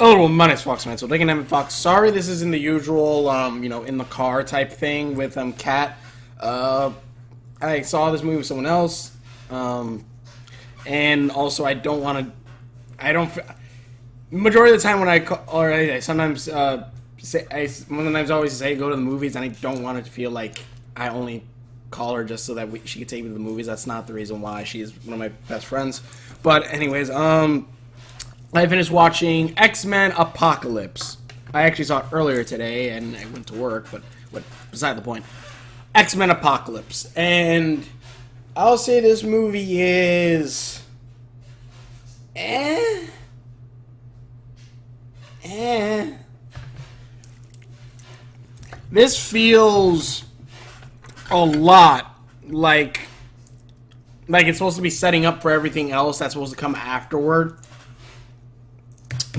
Oh, well, my name's Foxman, so they can have it, Fox. Sorry, this isn't the usual, in the car type thing with, Cat. I saw this movie with someone else, and also I don't want to, I don't, majority of the time when I sometimes, sometimes always say go to the movies, and I don't want it to feel like I only call her just so that she could take me to the movies. That's not the reason why. She is one of my best friends. But anyways, I finished watching Xmen Apocalypse. I actually saw it earlier today, and I went to work, but beside the point. Xmen Apocalypse. And I'll say this movie is... This feels a lot like it's supposed to be setting up for everything else that's supposed to come afterward.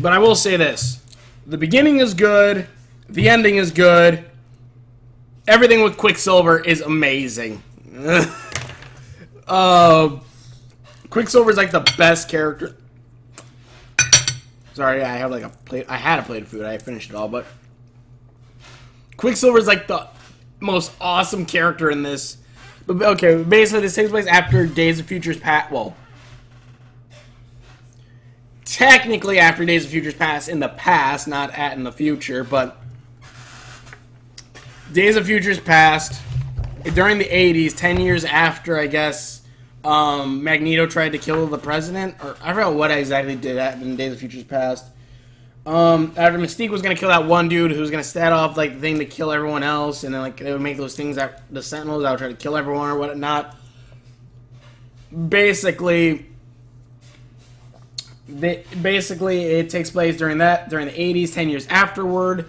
But I will say this. The beginning is good. The ending is good. Everything with Quicksilver is amazing. Quicksilver is like the best character. Sorry, I have like a plate. I had a plate of food. I finished it all, but Quicksilver is like the most awesome character in this. But okay, basically this takes place after Days of Future's Past. Well, technically after Days of Future's Past in the past, not in the future, but Days of Future's Past during the 80s, 10 years after, I guess, Magneto tried to kill the president, or I forgot what exactly did happen in Days of Future's Past. After Mystique was gonna kill that one dude who was gonna set off like the thing to kill everyone else, and then like they would make those things that the Sentinels that would try to kill everyone or whatnot. Basically, it takes place during the 80s, 10 years afterward.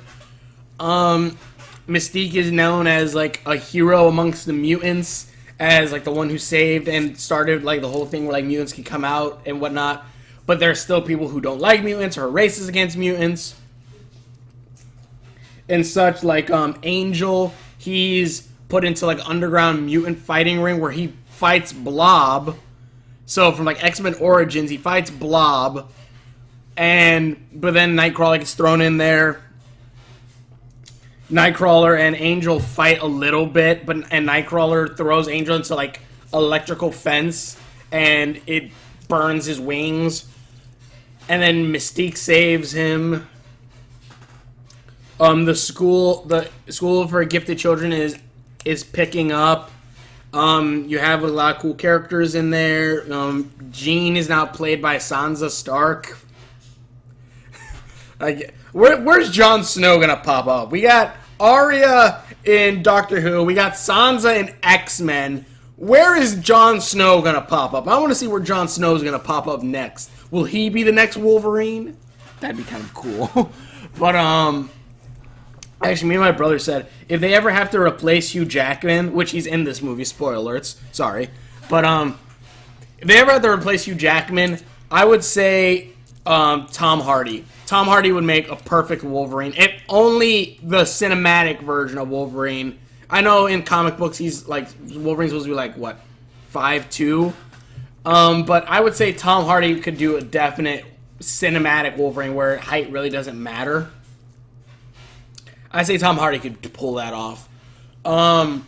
Mystique is known as like a hero amongst the mutants, as like the one who saved and started like the whole thing where like mutants can come out and whatnot. But there are still people who don't like mutants or are racist against mutants and such. Like Angel, he's put into like underground mutant fighting ring where he fights Blob. So from like X-Men Origins, he fights Blob, but then Nightcrawler gets thrown in there. Nightcrawler and Angel fight a little bit, and Nightcrawler throws Angel into like electrical fence, and it burns his wings. And then Mystique saves him. The school for gifted children is picking up. You have a lot of cool characters in there. Jean is now played by Sansa Stark. Like, where's Jon Snow gonna pop up? We got Arya in Doctor Who. We got Sansa in X-Men. Where is Jon Snow gonna pop up? I want to see where Jon Snow is gonna pop up next. Will he be the next Wolverine? That'd be kind of cool. But actually, me and my brother said if they ever have to replace Hugh Jackman, which he's in this movie, spoiler alerts, sorry, but if they ever have to replace Hugh Jackman, I would say Tom Hardy. Tom Hardy would make a perfect Wolverine. If only the cinematic version of Wolverine. I know in comic books he's like Wolverine's supposed to be like what, 5'2". But I would say Tom Hardy could do a definite cinematic Wolverine where height really doesn't matter. I say Tom Hardy could pull that off. But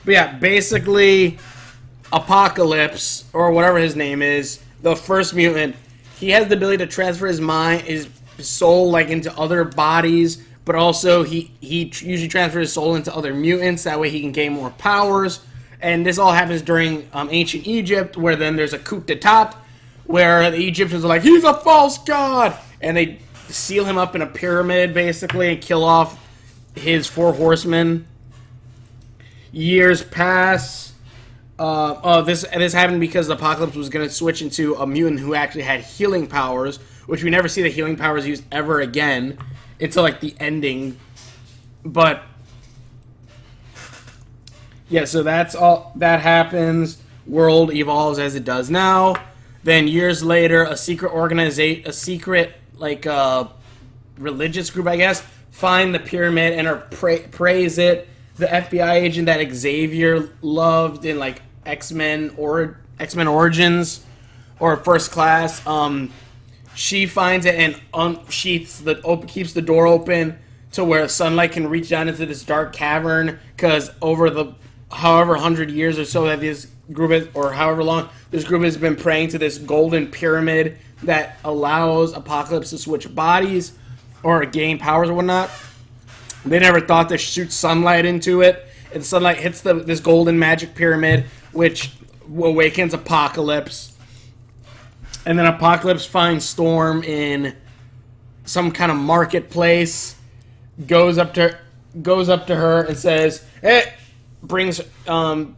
yeah, basically, Apocalypse, or whatever his name is, the first mutant, he has the ability to transfer his mind, his soul, like into other bodies, but also he usually transfers his soul into other mutants. That way he can gain more powers. And this all happens during ancient Egypt, where then there's a coup d'etat, where the Egyptians are like, he's a false god! And they seal him up in a pyramid, basically, and kill off his 4 horsemen. Years pass. This happened because the Apocalypse was going to switch into a mutant who actually had healing powers, which we never see the healing powers used ever again until, like, the ending. But yeah, so that's all that happens. World evolves as it does now. Then years later, a secret religious group, I guess, find the pyramid and praise it. The FBI agent that Xavier loved in like X-Men Origins or First Class, she finds it and keeps the door open to where sunlight can reach down into this dark cavern, because over the however 100 years or so that this group is, or however long this group has been praying to this golden pyramid that allows Apocalypse to switch bodies or gain powers or whatnot. They never thought to shoot sunlight into it, and sunlight hits this golden magic pyramid, which awakens Apocalypse. And then Apocalypse finds Storm in some kind of marketplace, goes up to her and says, "Hey,"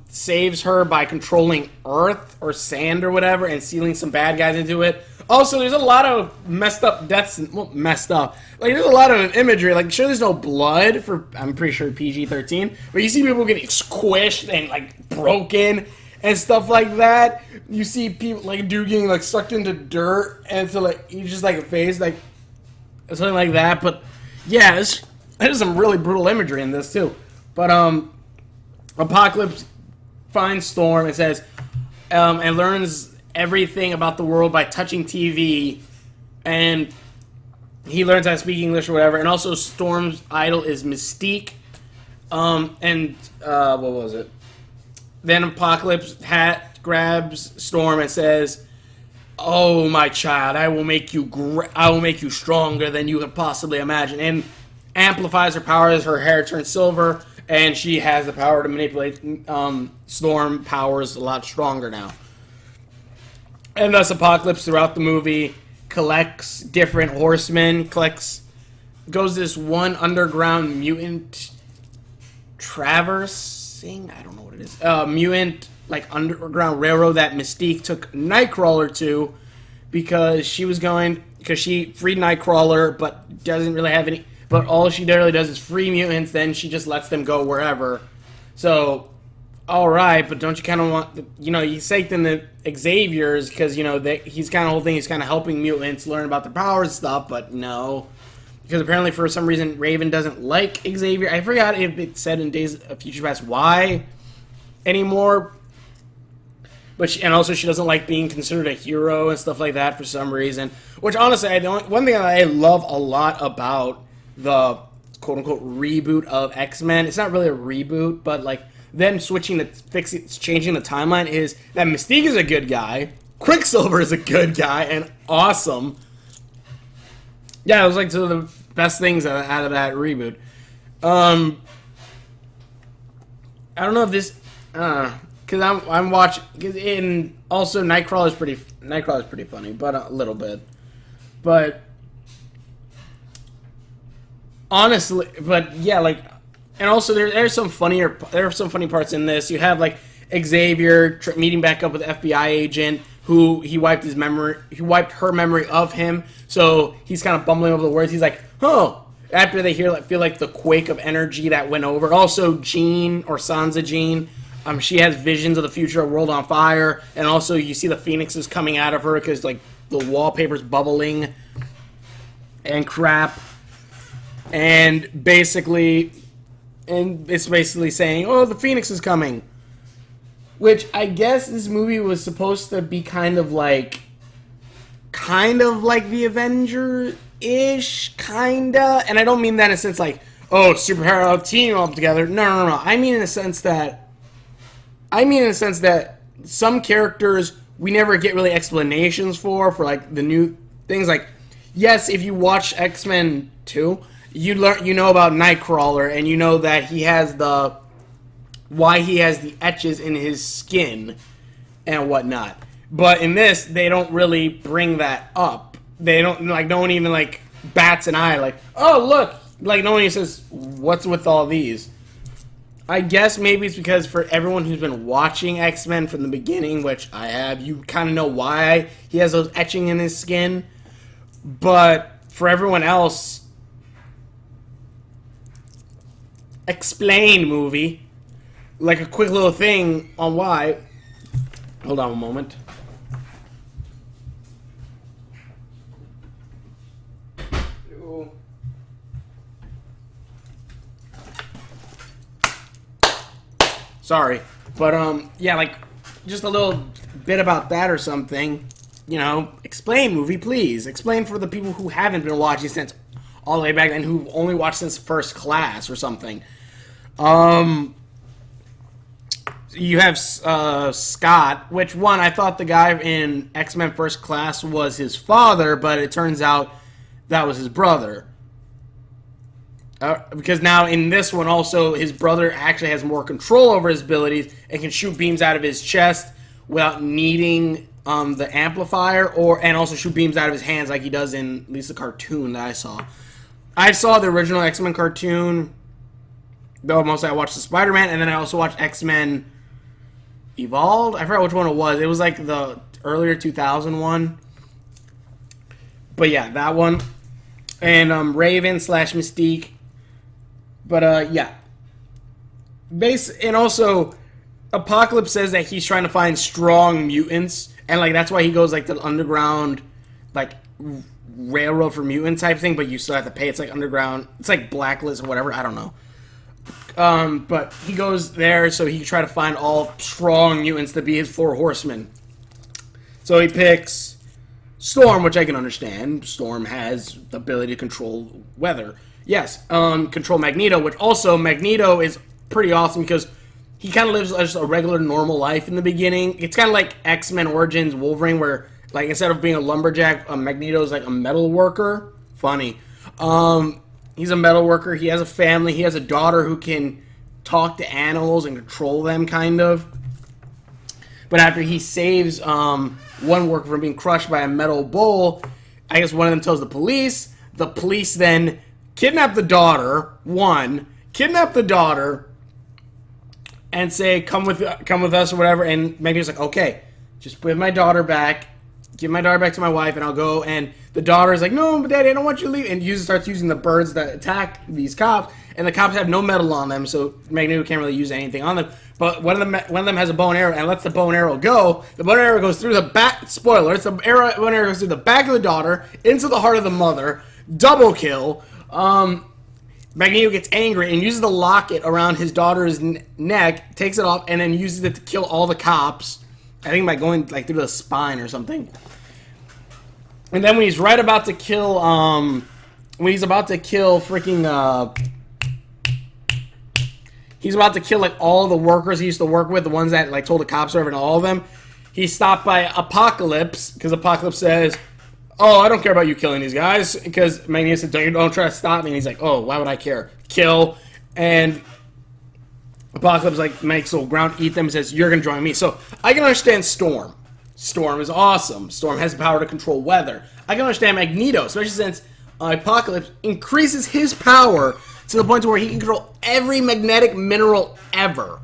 saves her by controlling earth or sand or whatever and sealing some bad guys into it. Also, there's a lot of messed up deaths. Messed up. Like, there's a lot of imagery. Like, sure, there's no blood for, I'm pretty sure, PG-13. But you see people getting squished and, like, broken and stuff like that. You see people, like, dude getting, like, sucked into dirt. And so, like, he's just, like, a face, like, something like that. But, yeah, there's some really brutal imagery in this, too. But, Apocalypse finds Storm and says, and learns everything about the world by touching TV, and he learns how to speak English or whatever. And also, Storm's idol is Mystique. What was it? Then Apocalypse grabs Storm and says, "Oh, my child, I will make you stronger than you can possibly imagine," and amplifies her powers. Her hair turns silver, and she has the power to manipulate Storm powers a lot stronger now. And thus Apocalypse throughout the movie collects different horsemen, goes to this one underground mutant traversing, I don't know what it is, mutant, like, underground railroad that Mystique took Nightcrawler to, because she freed Nightcrawler, but doesn't really have any, but all she really does is free mutants, then she just lets them go wherever. So, alright, but don't you kind of want, he's taking the Xavier's, because, he's kind of whole thing, he's kind of helping mutants learn about their powers and stuff, but no. Because apparently for some reason Raven doesn't like Xavier. I forgot if it said in Days of Future Past why anymore. But and also she doesn't like being considered a hero and stuff like that for some reason. Which honestly, one thing that I love a lot about the quote-unquote reboot of X-Men, it's not really a reboot, but like them changing the timeline, is that Mystique is a good guy, Quicksilver is a good guy, and awesome. Yeah, it was like two of the best things out of that reboot. I don't know if this, because I'm watching, and also Nightcrawler's pretty funny, but a little bit, but honestly, but yeah, like, and also there are some funny parts in this. You have like Xavier meeting back up with the FBI agent who he wiped her memory of him, so he's kind of bumbling over the words. He's like, "Oh," after they feel like the quake of energy that went over. Also, Jean, or Sansa Jean, she has visions of the future, a world on fire, and also you see the phoenixes coming out of her because like the wallpaper's bubbling and crap, and it's basically saying, "Oh, the phoenix is coming." Which I guess this movie was supposed to be kind of like the Avengers-ish, kinda. And I don't mean that in a sense like, oh, superhero team all together. No. I mean in a sense that some characters we never get really explanations for like the new things. Like, yes, if you watch X-Men 2, you know about Nightcrawler, and you know that why he has the etches in his skin and whatnot. But in this, they don't really bring that up. They don't, like, no one even, like, bats an eye, like, "Oh, look!" Like, no one even says, "What's with all these?" I guess maybe it's because for everyone who's been watching X-Men from the beginning, which I have, you kind of know why he has those etching in his skin. But for everyone else, explain, movie. Like a quick little thing on why. Hold on a moment. Sorry. But, yeah, like, just a little bit about that or something. you know, explain, movie, please. Explain for the people who haven't been watching since all the way back then, who've only watched since First Class or something. You have Scott, which one, I thought the guy in X-Men First Class was his father, but it turns out that was his brother. Because now in this one also, his brother actually has more control over his abilities and can shoot beams out of his chest without needing the amplifier, and also shoot beams out of his hands like he does in at least the cartoon that I saw. I saw the original X-Men cartoon, though mostly I watched the Spider-Man, and then I also watched X-Men Evolved. I forgot which one it was. It was like the earlier 2000 one. But yeah, that one. And Raven / Mystique. But yeah. And also, Apocalypse says that he's trying to find strong mutants, and like that's why he goes like the underground, like railroad for mutant type thing. But you still have to pay. It's like underground. It's like Blacklist or whatever. I don't know. But he goes there so he can try to find all strong mutants to be his 4 horsemen. So he picks Storm, which I can understand. Storm has the ability to control weather. Yes, control Magneto, which also Magneto is pretty awesome because he kind of lives just a regular, normal life in the beginning. It's kind of like X-Men Origins Wolverine, where like instead of being a lumberjack, Magneto's like a metal worker. Funny. He's a metal worker. He has a family. He has a daughter who can talk to animals and control them, kind of. But after he saves one worker from being crushed by a metal bull, I guess one of them tells the police. The police then kidnap the daughter. Kidnap the daughter and say, "Come with us" or whatever. And Magneto's like, "Okay, just put my daughter back. Give my daughter back to my wife, and I'll go." And the daughter is like, "No, but Daddy, I don't want you to leave." And starts using the birds that attack these cops, and the cops have no metal on them, so Magneto can't really use anything on them. But one of them has a bow and arrow and lets the bow and arrow go. The bow and arrow goes through the back. Spoiler: the bow and arrow goes through the back of the daughter into the heart of the mother. Double kill. Magneto gets angry and uses the locket around his daughter's neck, takes it off, and then uses it to kill all the cops. I think by going like through the spine or something. And then when he's about to kill he's about to kill like all the workers he used to work with, the ones that like told the cops over and all of them. He's stopped by Apocalypse because Apocalypse says, "Oh, I don't care about you killing these guys," because Magneto said, "Don't try to stop me." And he's like, "Oh, why would I care? Kill." And Apocalypse like makes the ground eat them and says, "You're gonna join me." So I can understand Storm. Storm is awesome. Storm has the power to control weather. I can understand Magneto, especially since Apocalypse increases his power to the point to where he can control every magnetic mineral ever.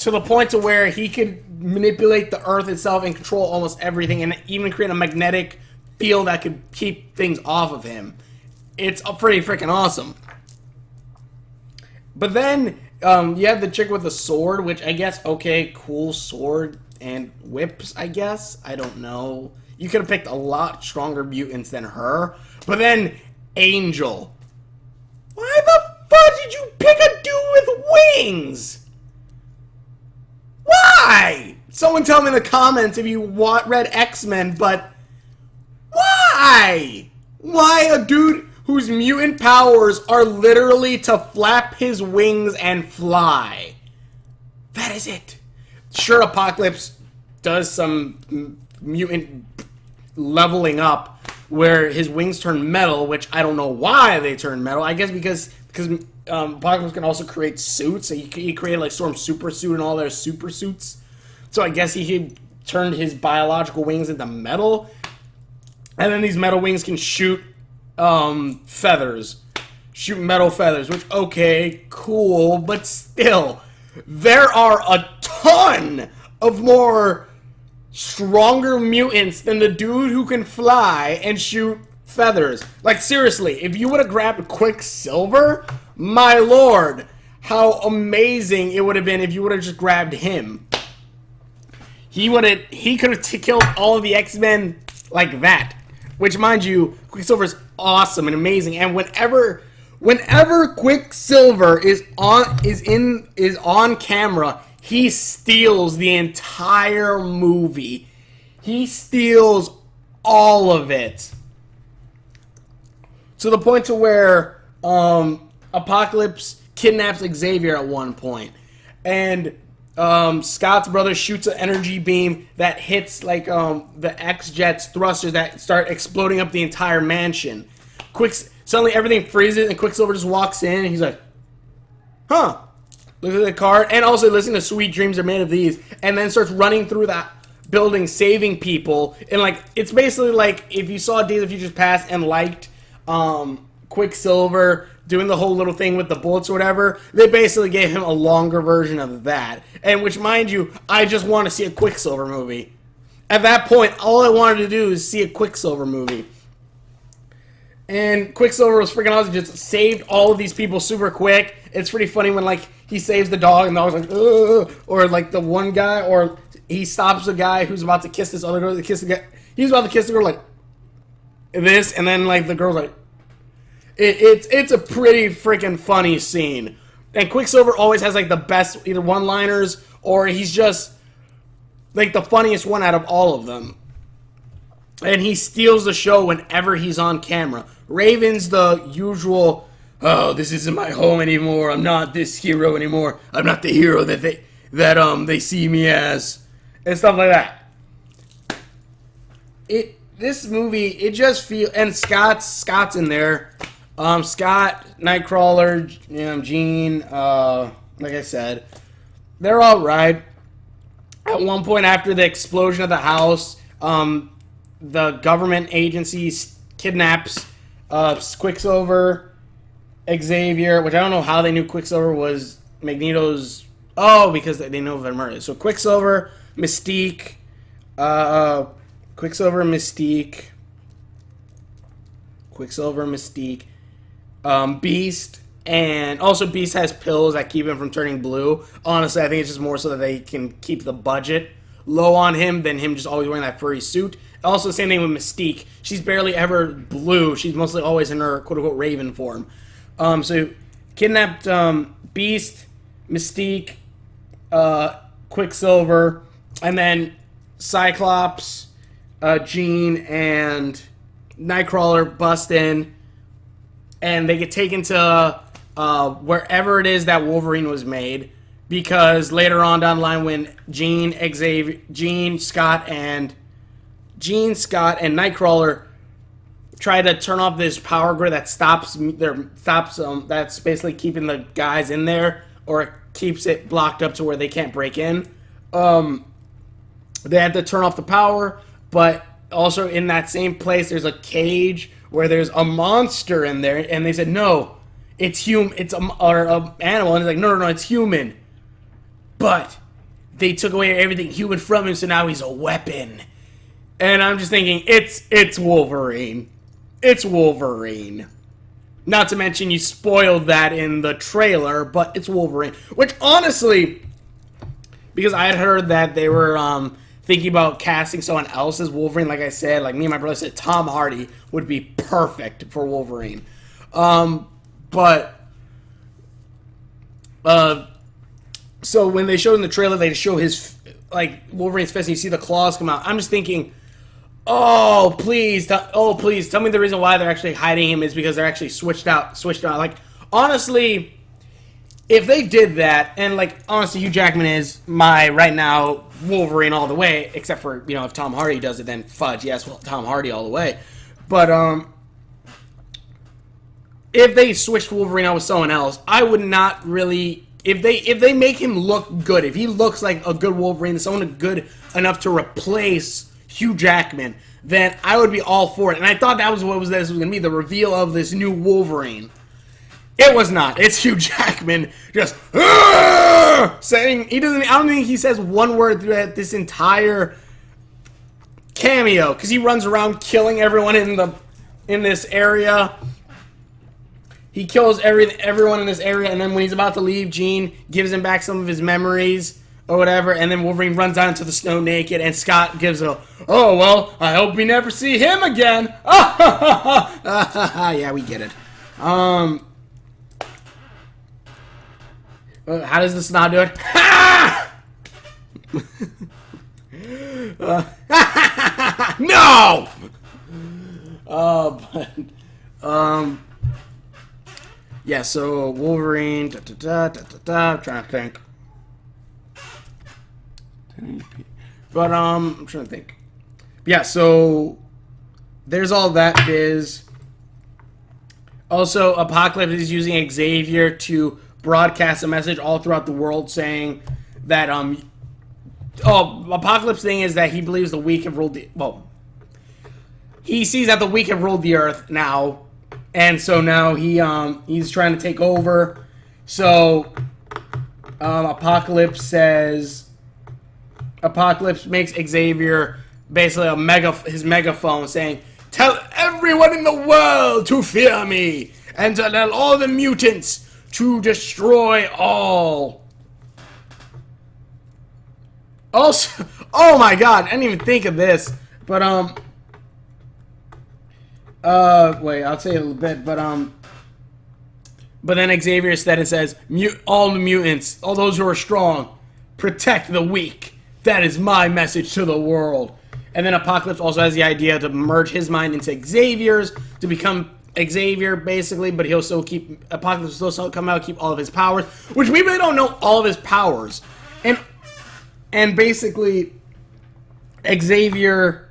To the point to where he could manipulate the Earth itself and control almost everything, and even create a magnetic field that could keep things off of him. It's pretty freaking awesome. But then you have the chick with the sword, which I guess, okay, cool sword and whips, I guess. I don't know. You could have picked a lot stronger mutants than her. But then Angel. Why the fuck did you pick a dude with wings? Why? Someone tell me in the comments if you read X-Men, but why? Why a dude whose mutant powers are literally to flap his wings and fly? That is it. Sure, Apocalypse does some mutant leveling up where his wings turn metal, which I don't know why they turn metal. I guess because Apocalypse can also create suits. So he created like Storm's super suit and all their super suits. So I guess he turned his biological wings into metal. And then these metal wings can shoot feathers. Shoot metal feathers, which, okay, cool, but still, there are a ton of more stronger mutants than the dude who can fly and shoot feathers. Like, seriously, if you would have grabbed Quicksilver, my lord, how amazing it would have been if you would have just grabbed him. He could have killed all of the X-Men like that. Which, mind you, Quicksilver's awesome and amazing, and whenever Quicksilver is on camera, he steals the entire movie. He steals all of it. To the point to where Apocalypse kidnaps Xavier at one point. And Scott's brother shoots an energy beam that hits like the X-Jet's thrusters that start exploding up the entire mansion. Suddenly everything freezes and Quicksilver just walks in and he's like, huh. Looks at the card and also listening to Sweet Dreams Are Made of These and then starts running through that building saving people. And like it's basically like if you saw Days of Futures Past and liked Quicksilver doing the whole little thing with the bullets or whatever, they basically gave him a longer version of that. And which, mind you, I just want to see a Quicksilver movie. At that point, all I wanted to do is see a Quicksilver movie. And Quicksilver was freaking awesome. Just saved all of these people super quick. It's pretty funny when, like, he saves the dog and the dog's like, ugh! Or, like, the one guy, or he stops the guy who's about to kiss this other girl. He's about to kiss the girl, like, this, and then, like, the girl's like, It's a pretty freaking funny scene. And Quicksilver always has like the best either one-liners or he's just like the funniest one out of all of them. And he steals the show whenever he's on camera. Raven's the usual, oh, this isn't my home anymore. I'm not this hero anymore. I'm not the hero that they see me as. And stuff like that. This movie, it just feels, and Scott's in there. Scott, Nightcrawler, Jean, like I said, they're all right. At one point after the explosion of the house, the government agency kidnaps Quicksilver, Xavier, which I don't know how they knew Quicksilver was Magneto's. Oh, because they know of their murder. So Quicksilver, Mystique, Beast, and also Beast has pills that keep him from turning blue. Honestly, I think it's just more so that they can keep the budget low on him than him just always wearing that furry suit. Also, the same thing with Mystique. She's barely ever blue. She's mostly always in her quote-unquote Raven form. So, kidnapped Beast, Mystique, Quicksilver, and then Cyclops, Jean, and Nightcrawler bust in. And they get taken to wherever it is that Wolverine was made, because later on down the line, when Jean, Scott, and Nightcrawler try to turn off this power grid that that's basically keeping the guys in there, or keeps it blocked up to where they can't break in. They had to turn off the power, but also in that same place, there's a cage where there's a monster in there, and they said, no, it's an animal, and it's like, no, it's human. But they took away everything human from him, so now he's a weapon. And I'm just thinking, it's Wolverine. It's Wolverine. Not to mention, you spoiled that in the trailer, but it's Wolverine. Which, honestly, because I had heard that they were thinking about casting someone else as Wolverine, like I said, like me and my brother said, Tom Hardy would be perfect for Wolverine. So when they showed in the trailer, they show his, like, Wolverine's fist, and you see the claws come out. I'm just thinking, oh, please, tell me the reason why they're actually hiding him is because they're actually switched out. Like, honestly, if they did that, and, like, honestly, Hugh Jackman is my, right now, Wolverine all the way, except for, if Tom Hardy does it, then fudge, yes, well, Tom Hardy all the way. But, if they switched Wolverine out with someone else, I would not really, if they make him look good, if he looks like a good Wolverine, someone good enough to replace Hugh Jackman, then I would be all for it. And I thought that was this was going to be, the reveal of this new Wolverine. It was not. It's Hugh Jackman just saying, I don't think he says one word throughout this entire cameo, because he runs around killing everyone in this area. He kills everyone in this area, and then when he's about to leave, Jean gives him back some of his memories or whatever, and then Wolverine runs out into the snow naked, and Scott gives oh, well, I hope we never see him again. Yeah, we get it. How does the snot do it? No! But, yeah, so Wolverine, I'm trying to think. But, I'm trying to think. Yeah, so there's all that biz. Also, Apocalypse is using Xavier to broadcast a message all throughout the world saying that, Apocalypse thing is that he believes the weak have ruled he sees that the weak have ruled the earth now. And so now he's trying to take over. So Apocalypse makes Xavier basically his megaphone saying, "Tell everyone in the world to fear me, and to tell all the mutants to destroy all." Also, oh my god, I didn't even think of this. But wait, I'll say a little bit, but then Xavier instead says, all the mutants, all those who are strong, protect the weak. That is my message to the world. And then Apocalypse also has the idea to merge his mind into Xavier's to become Xavier, basically, but he'll still keep, Apocalypse will still come out and keep all of his powers, which we really don't know all of his powers. And basically, Xavier,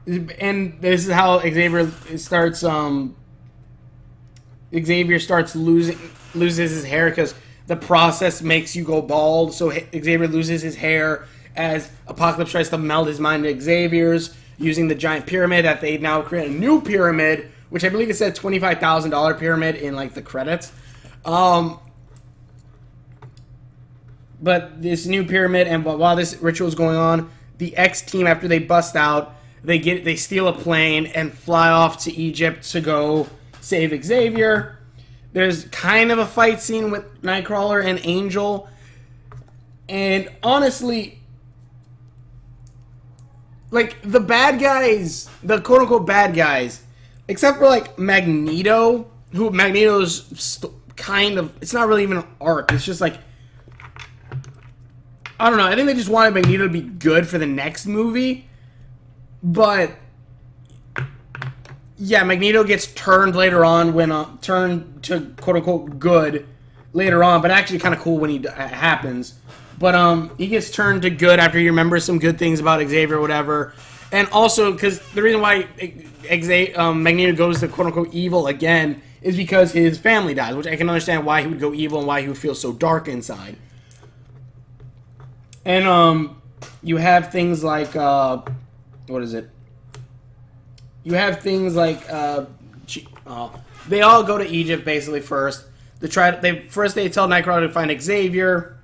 and this is how Xavier starts, loses his hair because the process makes you go bald, so Xavier loses his hair as Apocalypse tries to meld his mind to Xavier's using the giant pyramid that they now create a new pyramid, which I believe it said $25,000 pyramid in like the credits. But this new pyramid, and while this ritual is going on, the X team, after they bust out, they steal a plane and fly off to Egypt to go save Xavier. There's kind of a fight scene with Nightcrawler and Angel, and honestly, like, the bad guys, the quote-unquote bad guys, except for, like, Magneto, who Magneto's kind of, it's not really even an arc, it's just, like, I don't know, I think they just wanted Magneto to be good for the next movie, but, yeah, Magneto gets turned later on, turned to, quote-unquote, good later on, but actually kind of cool when it happens. But he gets turned to good after he remembers some good things about Xavier or whatever. And also, because the reason why Magneto goes to quote-unquote evil again is because his family dies, which I can understand why he would go evil and why he would feel so dark inside. And you have things like, what is it? You have things like, they all go to Egypt basically first. They tell Nightcrawler to find Xavier,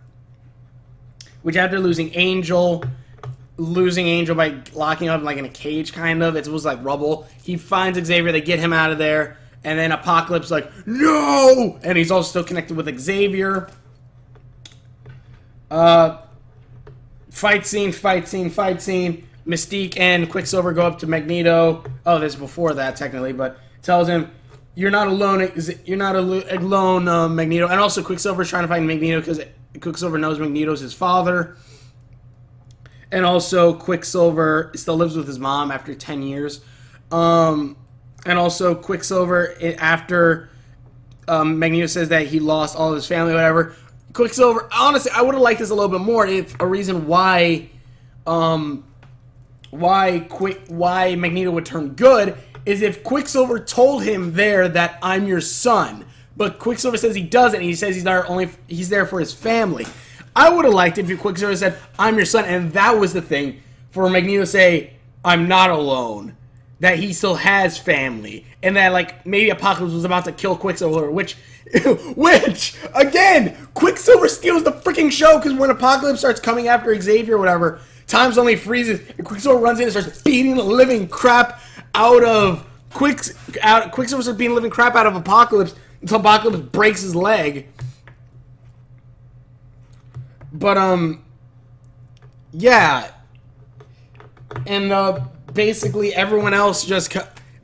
which after losing Angel by locking up like in a cage, kind of, it was like rubble. He finds Xavier, they get him out of there, and then Apocalypse like, no! And he's also still connected with Xavier. Fight scene. Mystique and Quicksilver go up to Magneto. Oh, this is before that, technically, but tells him, you're not alone, Magneto. And also Quicksilver's trying to find Magneto because Quicksilver knows Magneto's his father. And also Quicksilver still lives with his mom after 10 years. And also Quicksilver, after Magneto says that he lost all of his family or whatever, Quicksilver, honestly, I would have liked this a little bit more if a reason why Magneto would turn good is if Quicksilver told him there that I'm your son. But Quicksilver says he doesn't. He says he's there for his family. I would have liked it if Quicksilver said, I'm your son, and that was the thing for Magneto to say, I'm not alone. That he still has family. And that, like, maybe Apocalypse was about to kill Quicksilver, which, again, Quicksilver steals the freaking show, because when Apocalypse starts coming after Xavier or whatever, time suddenly freezes, and Quicksilver runs in and starts beating the living crap out of Quicksilver starts beating the living crap out of Apocalypse, until Apocalypse breaks his leg. But, yeah. And, basically everyone else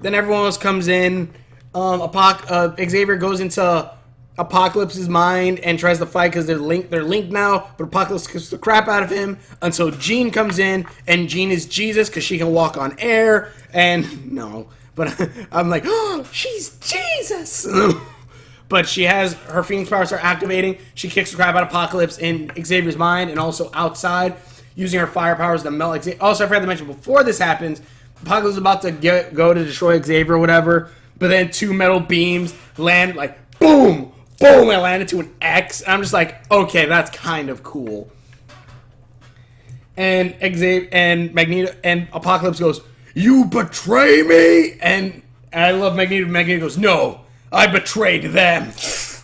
everyone else comes in. Xavier goes into Apocalypse's mind and tries to fight because they're linked now, but Apocalypse kicks the crap out of him until Jean comes in, and Jean is Jesus because she can walk on air, and no, but I'm like, oh, she's Jesus. But she has her Phoenix powers are activating. She kicks the crap out of Apocalypse in Xavier's mind and also outside, using her fire powers to melt Xavier. Also, I forgot to mention, before this happens, Apocalypse is about to go to destroy Xavier or whatever, but then two metal beams land, like, boom! Boom! I landed to an X. And I'm just like, okay, that's kind of cool. And Xavier and Magneto and Apocalypse goes, "You betray me!" And I love Magneto. Magneto goes, "No, I betrayed them."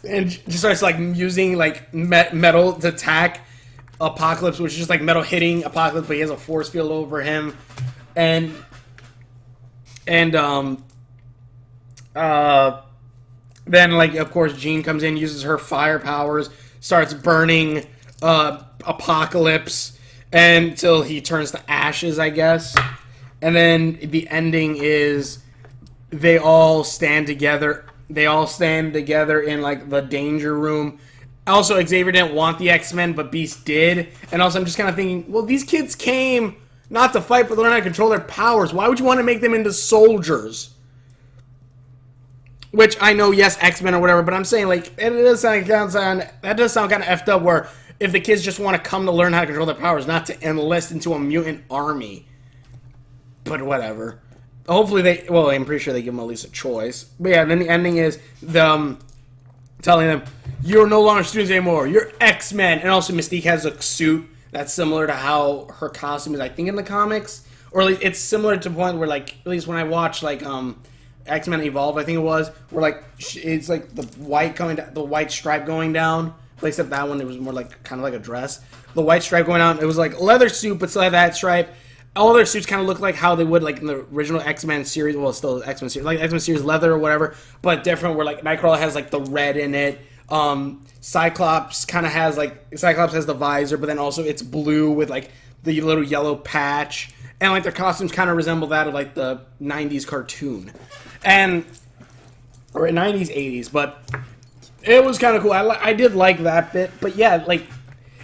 And just starts like using like metal to attack Apocalypse, which is just like metal hitting Apocalypse, but he has a force field over him. And then, like, of course, Jean comes in, uses her fire powers, starts burning Apocalypse until he turns to ashes, I guess. And then the ending is they all stand together. They all stand together in, like, the danger room. Also, Xavier didn't want the X-Men, but Beast did. And also, I'm just kind of thinking, well, these kids came not to fight, but to learn how to control their powers. Why would you want to make them into soldiers? Which I know, yes, X-Men or whatever, but I'm saying, like, that does sound kind of effed up, where if the kids just want to come to learn how to control their powers, not to enlist into a mutant army. But whatever. Hopefully well, I'm pretty sure they give them at least a choice. But yeah, then the ending is them telling them, "You're no longer students anymore, you're X-Men." And also Mystique has a suit that's similar to how her costume is, I think, in the comics. Or at least it's similar to the point where, like, at least when I watched, like, X-Men Evolve, I think it was, where, like, it's like the white coming down, the white stripe going down. Except that one, it was more like kind of like a dress. The white stripe going down, it was like leather suit, but still had that stripe. All their suits kind of look like how they would, like, in the original X-Men series. Well, it's still X-Men series, like X-Men series leather or whatever, but different. Where, like, Nightcrawler has, like, the red in it. Cyclops kind of has, like, Cyclops has the visor, but then also it's blue with, like, the little yellow patch. And, like, their costumes kind of resemble that of, like, the 90s cartoon. Or 90s, 80s, but it was kind of cool. I did like that bit, but yeah, like,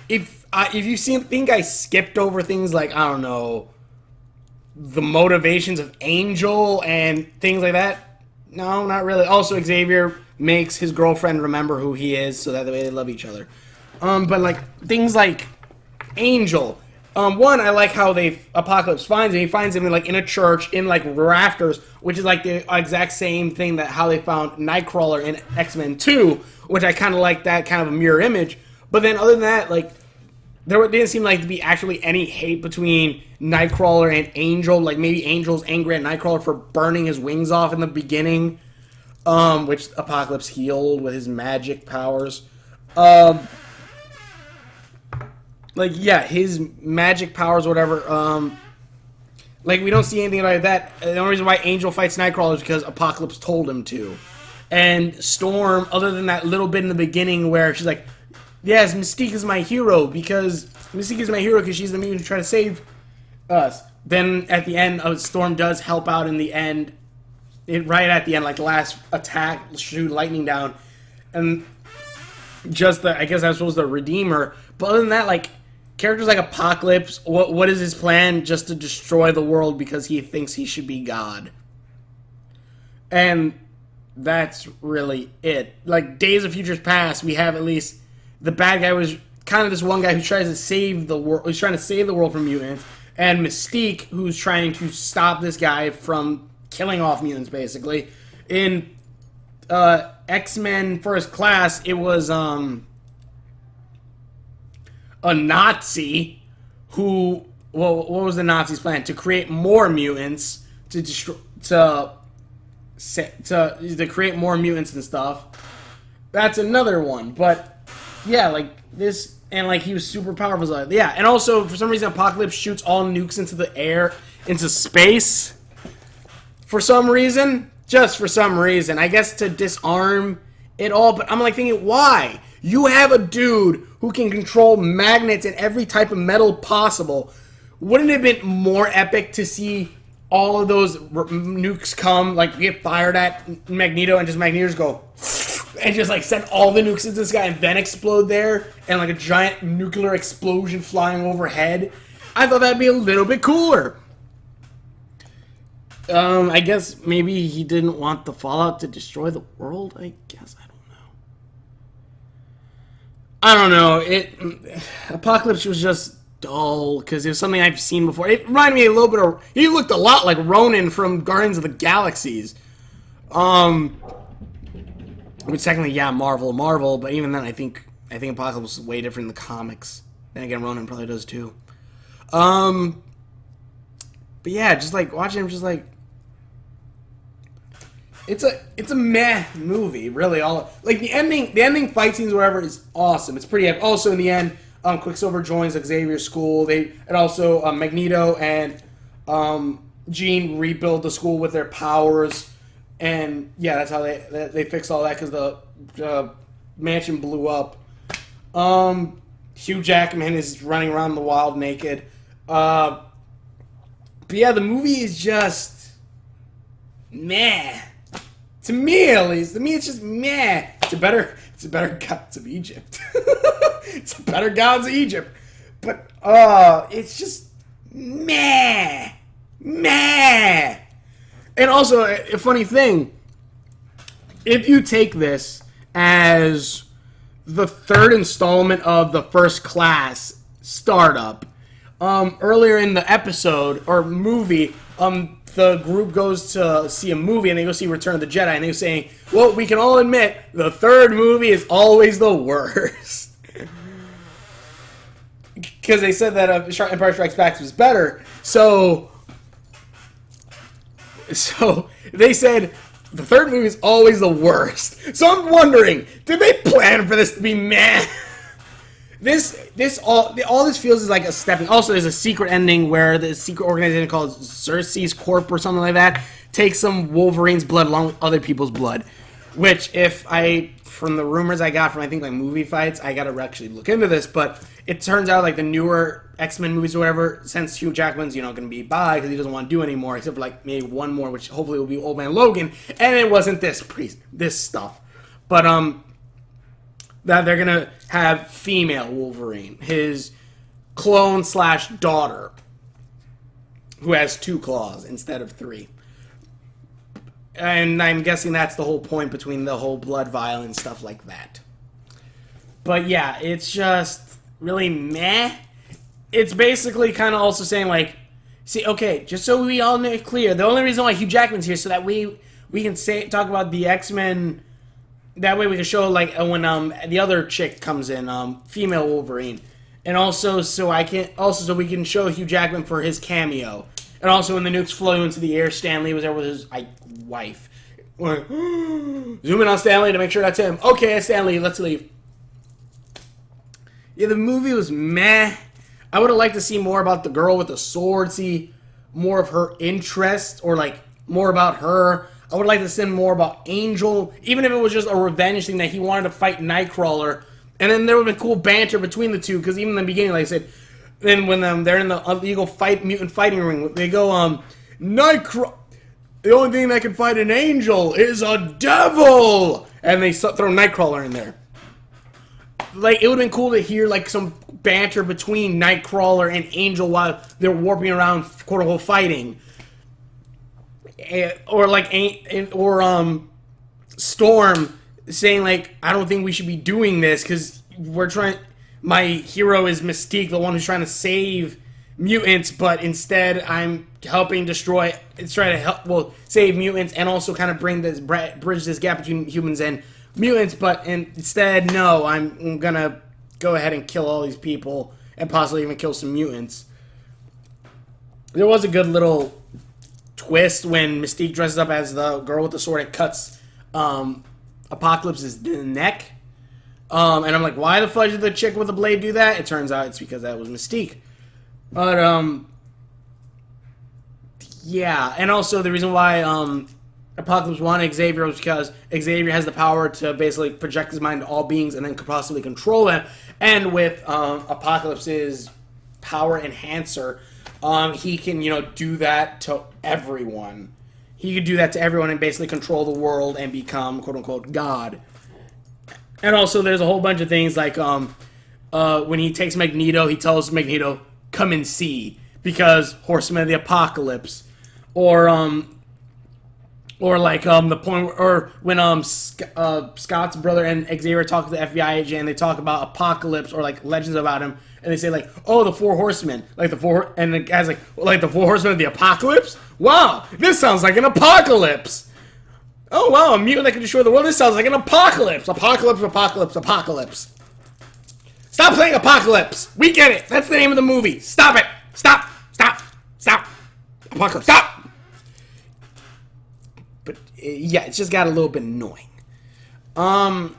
if you think I skipped over things like, I don't know, the motivations of Angel and things like that, no, not really. Also, Xavier makes his girlfriend remember who he is, so that way they love each other. But, like, things like Angel. One, I like how Apocalypse finds him. He finds him in a church in, like, rafters, which is like the exact same thing that how they found Nightcrawler in X-Men 2, which I kind of like that kind of a mirror image. But then other than that, like, there didn't seem like to be actually any hate between Nightcrawler and Angel. Like, maybe Angel's angry at Nightcrawler for burning his wings off in the beginning, which Apocalypse healed with his magic powers. Like, yeah, his magic powers, whatever, like, we don't see anything like that. The only reason why Angel fights Nightcrawler is because Apocalypse told him to. And Storm, other than that little bit in the beginning where she's like, yes, Mystique is my hero, because she's the mutant who tried to save us. Then, at the end, Storm does help out in the end, right at the end, like, the last attack, shoot lightning down, and just I guess that was the Redeemer. But other than that, like, characters like Apocalypse, what is his plan? Just to destroy the world because he thinks he should be God. And that's really it. Like, Days of Futures Past, we have at least the bad guy was kind of this one guy who tries to save the world. He's trying to save the world from mutants, and Mystique, who's trying to stop this guy from killing off mutants, basically. In X-Men First Class, it was a Nazi who, well, what was the Nazis' plan? To create more mutants, to destroy, to create more mutants and stuff. That's another one, but yeah, like this, and like he was super powerful. Like, yeah, and also for some reason Apocalypse shoots all nukes into the air, into space. For some reason, just for some reason, I guess to disarm it all. But I'm like thinking, why? You have a dude who can control magnets and every type of metal possible. Wouldn't it have been more epic to see all of those nukes come, like, get fired at Magneto, and just Magneto just go, and just like send all the nukes into the sky and then explode there, and like a giant nuclear explosion flying overhead. I thought that'd be a little bit cooler. I guess maybe he didn't want the fallout to destroy the world. I guess I don't know. Apocalypse was just dull because it was something I've seen before. It reminded me a little bit of. He looked a lot like Ronan from Guardians of the Galaxies. Which technically, yeah, Marvel, but even then, I think Apocalypse is way different in the comics. Then again, Ronan probably does too. But yeah, just like watching him, just like it's a meh movie, really. All like the ending fight scenes, whatever, is awesome. It's pretty epic. Also, in the end, Quicksilver joins Xavier's school. And also Magneto and Jean rebuild the school with their powers. And yeah, that's how they fix all that because the mansion blew up. Hugh Jackman is running around in the wild naked. But yeah, the movie is just meh. To me, at least. To me, it's just meh. It's a better Gods of Egypt. It's a better Gods of Egypt. But it's just meh. Meh. And also, a funny thing, if you take this as the third installment of the First Class startup, earlier in the episode, or movie, the group goes to see a movie, and they go see Return of the Jedi, and they're saying, well, we can all admit, the third movie is always the worst. Because they said that Empire Strikes Back was better, So they said the third movie is always the worst. So I'm wondering, did they plan for this to be meh? All this feels is like a stepping. Also, there's a secret ending where the secret organization called Xerxes Corp or something like that takes some Wolverine's blood along with other people's blood. Which, from the rumors I got from I think like movie fights, I gotta actually look into this. But it turns out like the newer X-Men movies or whatever, since Hugh Jackman's going to be bye because he doesn't want to do anymore, except for like maybe one more, which hopefully will be Old Man Logan, and it wasn't this stuff. But that they're gonna have female Wolverine, his clone / daughter, who has 2 claws instead of 3. And I'm guessing that's the whole point between the whole blood vial and stuff like that. But yeah, it's just really meh. It's basically kind of also saying like, see, okay, just so we all make clear, the only reason why Hugh Jackman's here so that we can talk about the X-Men. That way we can show like when the other chick comes in, female Wolverine, and also so we can show Hugh Jackman for his cameo, and also when the nukes flew into the air, Stan Lee was there with his wife. Zoom in on Stan Lee to make sure that's him. Okay, Stan Lee, let's leave. Yeah, the movie was meh. I would have liked to see more about the girl with the sword, see more of her interest, or like more about her. I would like to see more about Angel, even if it was just a revenge thing that he wanted to fight Nightcrawler. And then there would have been cool banter between the two, because even in the beginning, like I said, then when they're in the illegal mutant fighting ring, they go, Nightcrawler, the only thing that can fight an angel is a devil! And they throw Nightcrawler in there. Like, it would have been cool to hear, like, some banter between Nightcrawler and Angel while they're warping around, quote-unquote, fighting. Or, like, Storm saying, like, I don't think we should be doing this, because my hero is Mystique, the one who's trying to save mutants, but instead I'm helping try to help, save mutants, and also kind of bridge this gap between humans and mutants, but instead, no, I'm gonna go ahead and kill all these people, and possibly even kill some mutants. There was a good little twist when Mystique dresses up as the girl with the sword and cuts Apocalypse's neck. And I'm like, why the fudge did the chick with the blade do that? It turns out it's because that was Mystique. But, yeah. And also the reason why Apocalypse wanted Xavier was because Xavier has the power to basically project his mind to all beings and then could possibly control them. And with Apocalypse's power enhancer, he can, do that to everyone. He could do that to everyone and basically control the world and become, quote-unquote, God. And also, there's a whole bunch of things like when he takes Magneto, he tells Magneto, "Come and see," because Horseman of the Apocalypse, or like the point or when Scott's brother and Xavier talk to the FBI agent and they talk about Apocalypse or like legends about him, and they say like, "Oh, the Four Horsemen," like and the guy's like the Four Horsemen of the Apocalypse. Wow, this sounds like an apocalypse. Oh wow, a mutant that can destroy the world. This sounds like an apocalypse. Apocalypse, apocalypse, apocalypse. Stop playing Apocalypse. We get it. That's the name of the movie. Stop it. Stop. Stop. Stop. Apocalypse. Stop. But yeah, it's just got a little bit annoying. But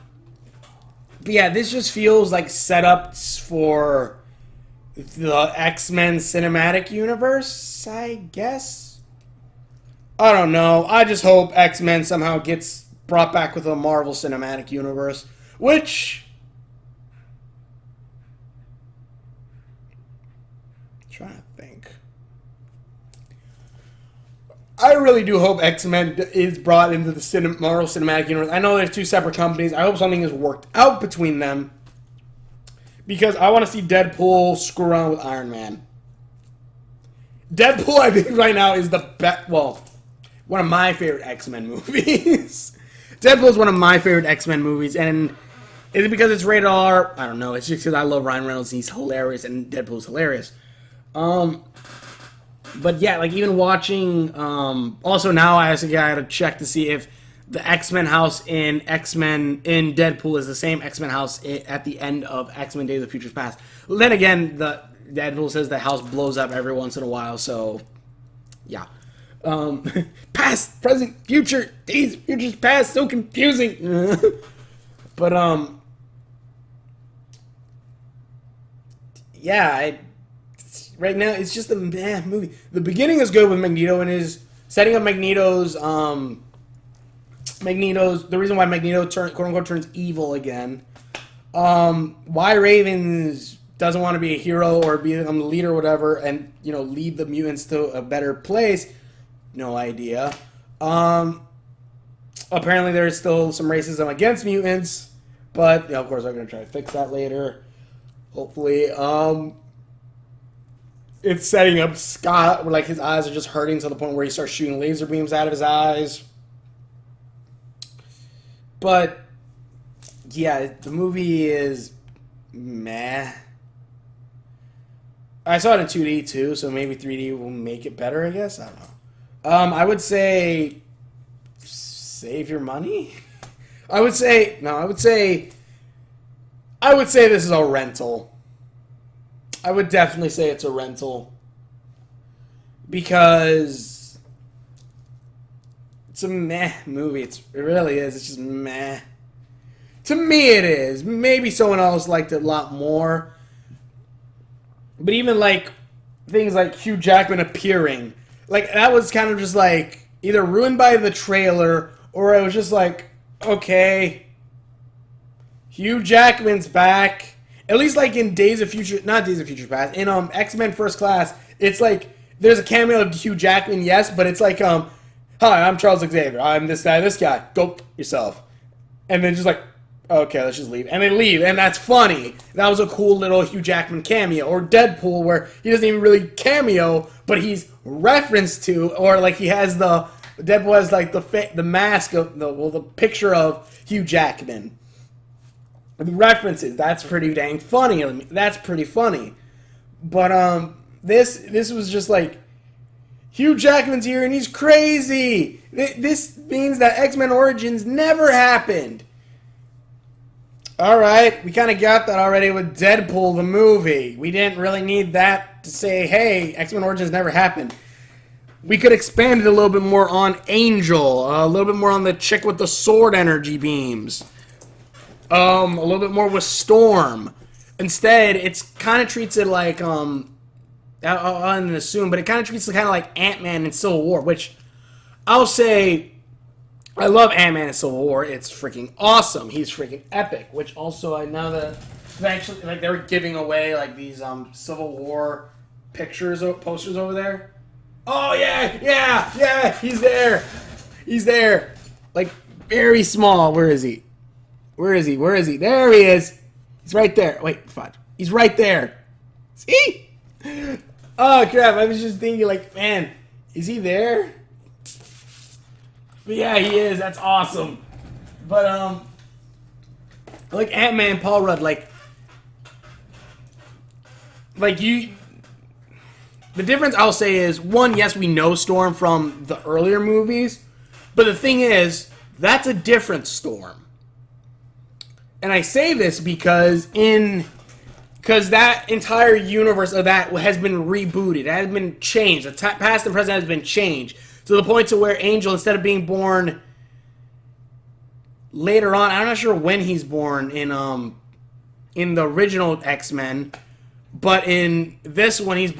yeah, this just feels like setups for the X-Men cinematic universe, I guess. I don't know. I just hope X-Men somehow gets brought back with a Marvel cinematic universe, which... trying to think. I really do hope X-Men is brought into the Marvel Cinematic Universe. I know there's two separate companies. I hope something is worked out between them. Because I want to see Deadpool screw around with Iron Man. Deadpool, I think, right now is the best... well, one of my favorite X-Men movies. Deadpool is one of my favorite X-Men movies. And is it because it's rated R? I don't know. It's just because I love Ryan Reynolds and he's hilarious. And Deadpool's hilarious. But yeah, like even watching, also now I actually gotta check to see if the X-Men house in in Deadpool is the same X-Men house at the end of X-Men Days of Futures Past. Then again, the Deadpool says the house blows up every once in a while, so yeah. Past, present, future, Days of Futures Past, so confusing. But yeah, right now, it's just a meh movie. The beginning is good with Magneto and his setting up Magneto's the reason why Magneto quote unquote turns evil again. Why Ravens doesn't want to be a hero or become the leader or whatever, and lead the mutants to a better place. No idea. Apparently there's still some racism against mutants, but of course I'm gonna try to fix that later. Hopefully. It's setting up Scott where like his eyes are just hurting to the point where he starts shooting laser beams out of his eyes. But yeah, the movie is meh. I saw it in 2D too, so maybe 3D will make it better, I guess. I don't know. I would say save your money. I would say this is a rental. I would definitely say it's a rental. Because it's a meh movie. It really is. It's just meh. To me it is. Maybe someone else liked it a lot more. But even like things like Hugh Jackman appearing, like that was kind of just like either ruined by the trailer or it was just like, okay, Hugh Jackman's back. At least like in not Days of Future Past, in X-Men First Class, it's like there's a cameo of Hugh Jackman, yes, but it's like hi, I'm Charles Xavier. I'm this guy. Go yourself. And then just like, okay, let's just leave. And they leave, and that's funny. That was a cool little Hugh Jackman cameo. Or Deadpool, where he doesn't even really cameo, but he's referenced to, or like he has Deadpool has like the mask of the picture of Hugh Jackman. The references, that's pretty dang funny. That's pretty funny. But this was just like, Hugh Jackman's here and he's crazy. This means that X-Men Origins never happened. Alright, we kind of got that already with Deadpool the movie. We didn't really need that to say, hey, X-Men Origins never happened. We could expand it a little bit more on Angel, a little bit more on the chick with the sword energy beams. A little bit more with Storm. Instead, it's kind of treats it like, I'll assume, but it kind of treats it kind of like Ant-Man in Civil War, which I'll say, I love Ant-Man in Civil War. It's freaking awesome. He's freaking epic, which also, now that actually, like, they were giving away, like, these, Civil War posters over there. Oh, yeah, he's there. Like, very small. Where is he? Where is he? Where is he? There he is. He's right there. Wait, fudge. He's right there. See? Oh, crap. I was just thinking, like, man, is he there? But yeah, he is. That's awesome. But, like, Ant-Man, Paul Rudd, like, you... The difference, I'll say, is, one, yes, we know Storm from the earlier movies, but the thing is, that's a different Storm. And I say this because that entire universe of that has been rebooted. It has been changed. The past and present has been changed to the point to where Angel, instead of being born later on, I'm not sure when he's born in the original X-Men, but in this one he's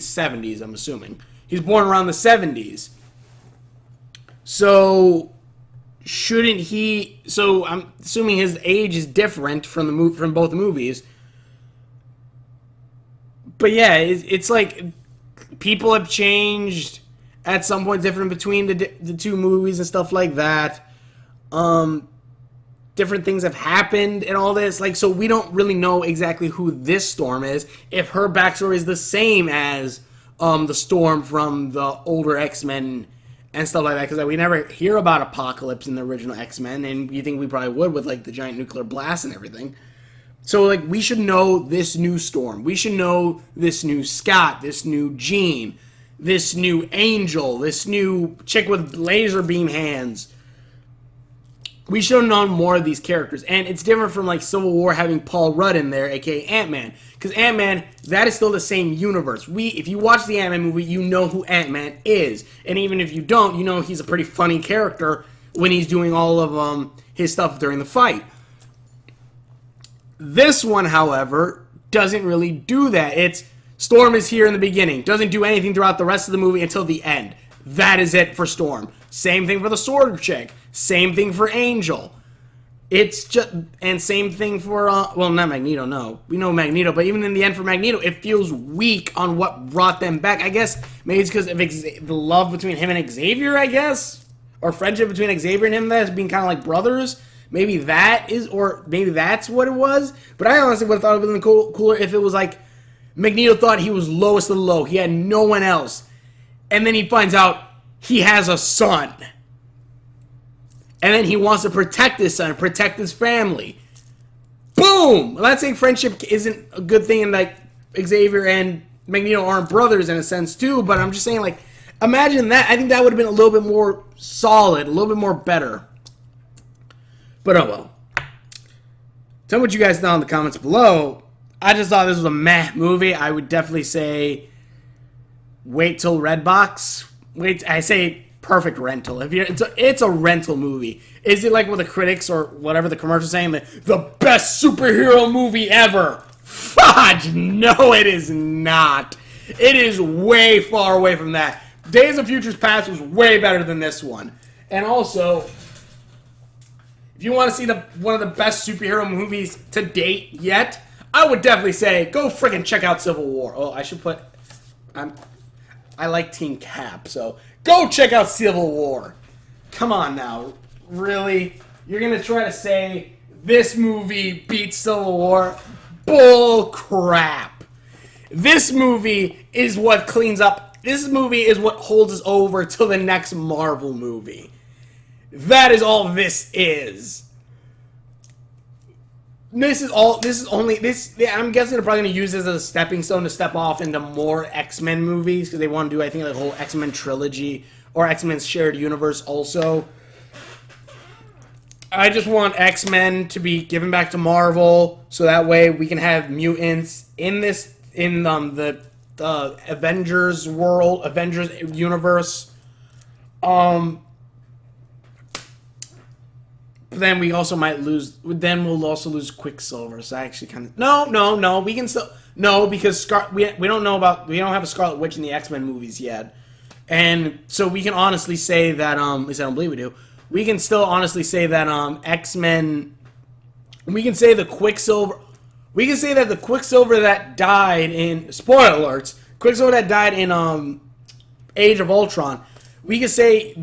70s, I'm assuming. He's born around the 70s. So shouldn't he? So I'm assuming his age is different from both movies. But yeah, it's like people have changed at some point, different between the two movies and stuff like that. Different things have happened and all this. Like, so we don't really know exactly who this Storm is. If her backstory is the same as the Storm from the older X-Men and stuff like that, because we never hear about Apocalypse in the original X-Men, and you think we probably would with, like, the giant nuclear blast and everything. So, like, we should know this new Storm. We should know this new Scott, this new Jean, this new Angel, this new chick with laser beam hands. We should have known more of these characters. And it's different from, like, Civil War having Paul Rudd in there, a.k.a. Ant-Man. Because Ant-Man, that is still the same universe. If you watch the Ant-Man movie, you know who Ant-Man is. And even if you don't, you know he's a pretty funny character when he's doing all of his stuff during the fight. This one, however, doesn't really do that. Storm is here in the beginning. Doesn't do anything throughout the rest of the movie until the end. That is it for Storm. Same thing for the Sword Chick. Same thing for Angel. It's just, and same thing for, well, not Magneto, no. We know Magneto, but even in the end for Magneto, it feels weak on what brought them back. I guess maybe it's because of the love between him and Xavier, I guess? Or friendship between Xavier and him that's being kind of like brothers. Maybe that is, or maybe that's what it was. But I honestly would have thought it would have been cooler if it was like Magneto thought he was lowest of the low. He had no one else. And then he finds out he has a son. And then he wants to protect his son, protect his family. Boom! I'm not saying friendship isn't a good thing and like Xavier and Magneto aren't brothers in a sense too, but I'm just saying, like, imagine that. I think that would have been a little bit more solid, a little bit more better. But oh well. Tell me what you guys thought in the comments below. I just thought this was a meh movie. I would definitely say wait till Redbox. I say perfect rental. It's a rental movie. Is it like what the critics or whatever the commercial's saying, the best superhero movie ever? Fudge! No, it is not. It is way far away from that. Days of Futures Past was way better than this one. And also, if you want to see one of the best superhero movies to date yet, I would definitely say go friggin' check out Civil War. Oh, I should put... I like Team Cap, so go check out Civil War. Come on now. Really? You're going to try to say this movie beats Civil War? Bull crap. This movie is what cleans up. This movie is what holds us over till the next Marvel movie. That is all this is. I'm guessing they're probably going to use this as a stepping stone to step off into more X-Men movies, because they want to do, I think, like a whole X-Men trilogy, or X-Men's shared universe also. I just want X-Men to be given back to Marvel, so that way we can have mutants in the Avengers world, Avengers universe. Then we also might lose. Then we'll also lose Quicksilver. So I actually kind of no. We can still because we don't have a Scarlet Witch in the X-Men movies yet, and so we can honestly say that at least I don't believe we do. We can still honestly say that X-Men. We can say the Quicksilver. We can say that the Quicksilver that died in spoiler alerts. Quicksilver that died in Age of Ultron. We can say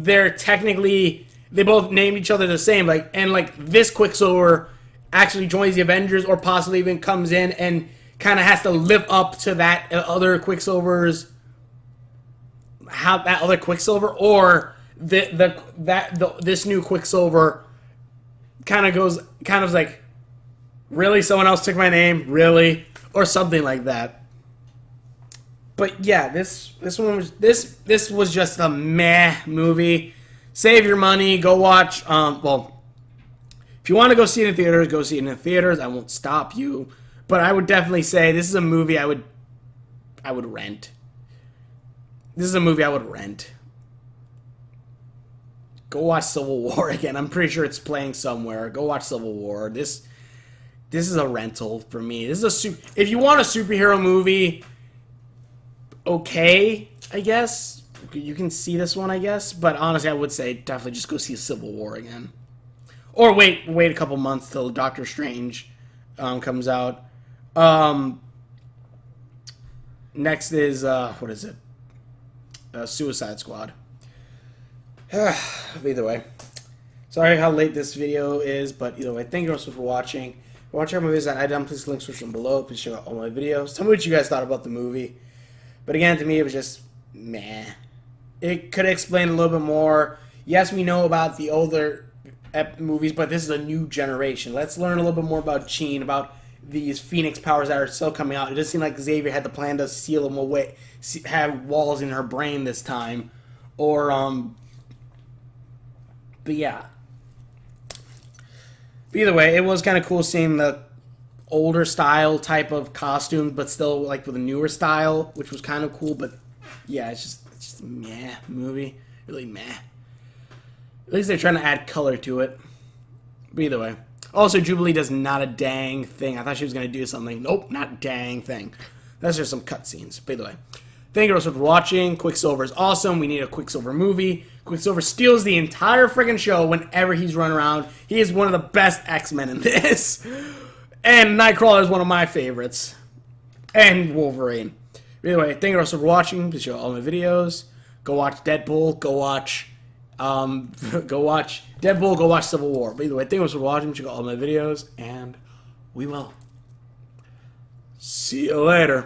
they both named each other the same. Like, and like this Quicksilver actually joins the Avengers, or possibly even comes in and kind of has to live up to that other Quicksilver's, how that other Quicksilver, or this new Quicksilver kind of like, really, someone else took my name, really, or something like that. But yeah, this was just a meh movie. Save your money, go watch. Well, if you want to go see it in theaters, go see it in theaters. I won't stop you, but I would definitely say this is a movie I would rent. This is a movie I would rent. Go watch Civil War again. I'm pretty sure it's playing somewhere. Go watch Civil War. This is a rental for me. This is if you want a superhero movie, okay, I guess you can see this one, I guess. But honestly, I would say definitely just go see Civil War again, or wait a couple months till Doctor Strange comes out. Next is what is it? Suicide Squad. Either way, sorry how late this video is, but either way, thank you also for watching. If you want to check out my videos at iDom, please link description below. Please check out all my videos. Tell me what you guys thought about the movie. But again, to me, it was just meh. It could explain a little bit more. Yes, we know about the older movies, but this is a new generation. Let's learn a little bit more about Jean, about these Phoenix powers that are still coming out. It does seem like Xavier had the plan to seal them away, have walls in her brain this time, or but yeah. But either way, it was kind of cool seeing the older style type of costume, but still like with a newer style, which was kind of cool. But yeah, it's just a meh movie, really meh. At least they're trying to add color to it. But either way, also Jubilee does not a dang thing. I thought she was gonna do something. Nope, not a dang thing. That's just some cutscenes. But either way, thank you guys for watching. Quicksilver is awesome. We need a Quicksilver movie. Quicksilver steals the entire friggin' show whenever he's running around. He is one of the best X-Men in this. And Nightcrawler is one of my favorites. And Wolverine. Either way, thank you also for watching. Please show all my videos. Go watch Deadpool. Go watch Deadpool. Go watch Civil War. But either way, thank you also for watching. Check out all my videos. And we will see you later.